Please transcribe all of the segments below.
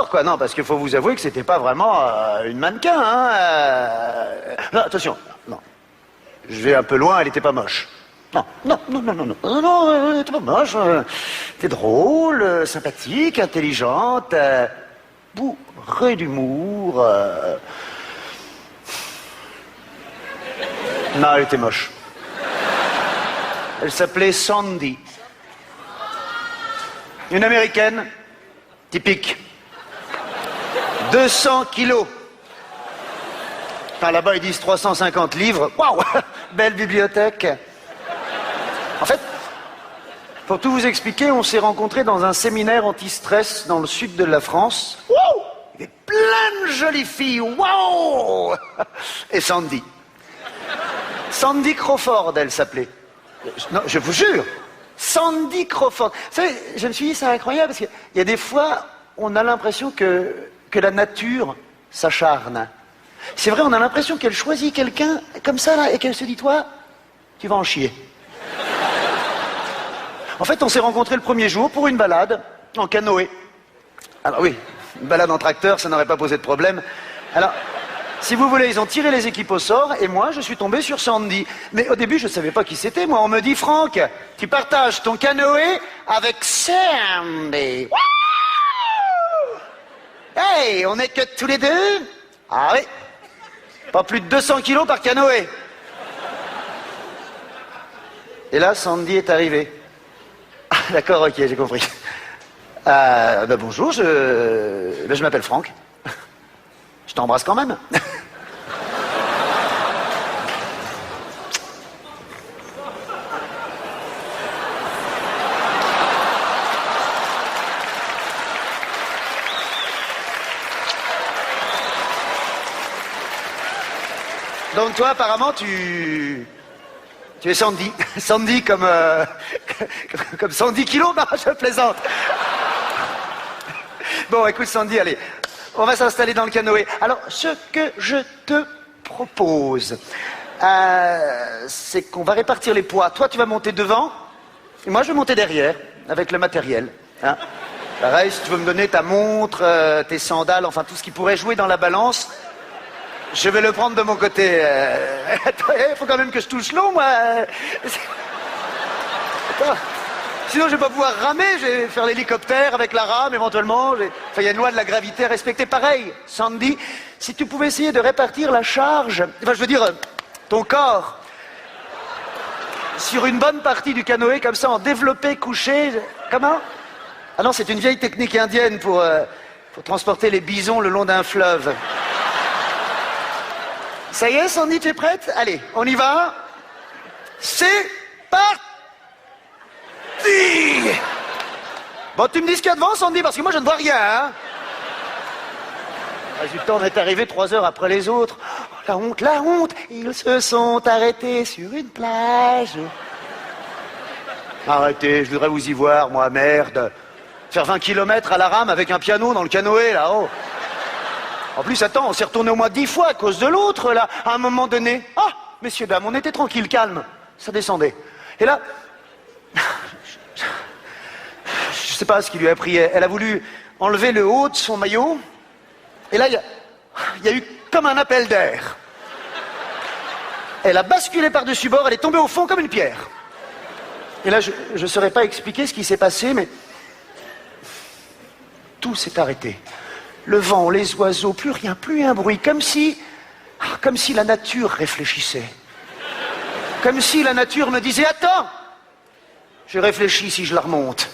sort, quoi. Non, parce qu'il faut vous avouer que c'était pas vraiment une mannequin, hein. Non, attention, non. Je vais un peu loin, elle était pas moche. Non, non, non, non, non, non, non, non, elle était pas moche. T'es drôle, sympathique, intelligente, bourrée d'humour. Non, elle était moche. Elle s'appelait Sandy. Une américaine, typique. 200 kilos. Enfin, là-bas, ils disent 350 livres. Waouh, belle bibliothèque. En fait, pour tout vous expliquer, on s'est rencontrés dans un séminaire anti-stress dans le sud de la France. Waouh, il y avait plein de jolies filles. Waouh. Et Sandy. Sandy Crawford, elle s'appelait. Non, je vous jure. Sandy Crawford. Vous savez, je me suis dit, c'est incroyable, parce qu'il y a des fois, on a l'impression que la nature s'acharne. C'est vrai, on a l'impression qu'elle choisit quelqu'un comme ça, là, et qu'elle se dit, toi, tu vas en chier. En fait, on s'est rencontrés le premier jour pour une balade en canoë. Alors oui, une balade en tracteur, ça n'aurait pas posé de problème. Alors, si vous voulez, ils ont tiré les équipes au sort, et moi, je suis tombé sur Sandy. Mais au début, je ne savais pas qui c'était. Moi, on me dit, Franck, tu partages ton canoë avec Sandy. Hey, on n'est que tous les deux? Ah oui. Pas plus de 200 kilos par canoë. Et là, Sandy est arrivée. Ah, d'accord, ok, j'ai compris. Bonjour, je m'appelle Franck. Je t'embrasse quand même. Donc toi, apparemment, tu es Sandy. Sandy comme 110 kilos, non, je plaisante. Bon, écoute Sandy, allez, on va s'installer dans le canoë. Alors, ce que je te propose, c'est qu'on va répartir les poids. Toi, tu vas monter devant, et moi, je vais monter derrière, avec le matériel. Hein. Pareil, si tu veux me donner ta montre, tes sandales, enfin tout ce qui pourrait jouer dans la balance, je vais le prendre de mon côté. Il faut quand même que je touche l'eau, moi. Attends. Sinon, je vais pas pouvoir ramer. Je vais faire l'hélicoptère avec la rame, éventuellement. Enfin, il y a une loi de la gravité à respecter. Pareil, Sandy, si tu pouvais essayer de répartir la charge, enfin, je veux dire, ton corps, sur une bonne partie du canoë, comme ça, en développé, couché. Comment? Ah non, c'est une vieille technique indienne pour transporter les bisons le long d'un fleuve. Ça y est, Sandy, tu es prête? Allez, on y va. C'est parti. Bon, tu me dis ce qu'il y a devant, Sandy, parce que moi, je ne vois rien. Hein. Résultat, on est arrivé 3 heures après les autres. Oh, la honte, la honte. Ils se sont arrêtés sur une plage. Arrêtez, je voudrais vous y voir, moi, merde. Faire 20 km à la rame avec un piano dans le canoë, là-haut. En plus, attends, on s'est retourné au moins 10 fois à cause de l'autre, là. À un moment donné, ah, messieurs, dames, on était tranquille, calme. Ça descendait. Et là, je sais pas ce qui lui a pris. Elle a voulu enlever le haut de son maillot. Et là, il y a eu comme un appel d'air. Elle a basculé par-dessus bord, elle est tombée au fond comme une pierre. Et là, je ne saurais pas expliquer ce qui s'est passé, mais tout s'est arrêté. Le vent, les oiseaux, plus rien, plus un bruit, comme si la nature réfléchissait. Comme si la nature me disait, attends, je réfléchis si je la remonte.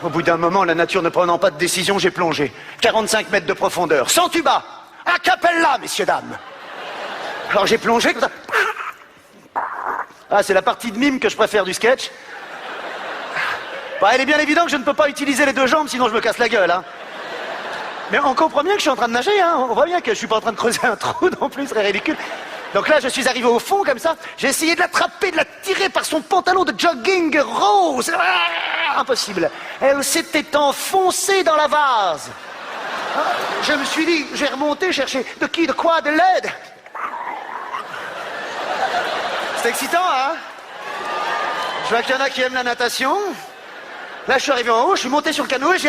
Au bout d'un moment, la nature ne prenant pas de décision, j'ai plongé. 45 mètres de profondeur, sans tuba, a cappella, messieurs, dames. Alors j'ai plongé comme ça. Ah, c'est la partie de mime que je préfère du sketch. Bah, il est bien évident que je ne peux pas utiliser les 2 jambes, sinon je me casse la gueule. Hein. Mais on comprend bien que je suis en train de nager, hein. On voit bien que je suis pas en train de creuser un trou non plus, c'est ridicule. Donc là, je suis arrivé au fond, comme ça. J'ai essayé de l'attraper, de la tirer par son pantalon de jogging rose. Ah, impossible. Elle s'était enfoncée dans la vase. Ah, je me suis dit, j'ai remonté, cherché de qui, de quoi, de l'aide. C'est excitant, hein? Je vois qu'il y en a qui aiment la natation. Là, je suis arrivé en haut, je suis monté sur le canoë, j'ai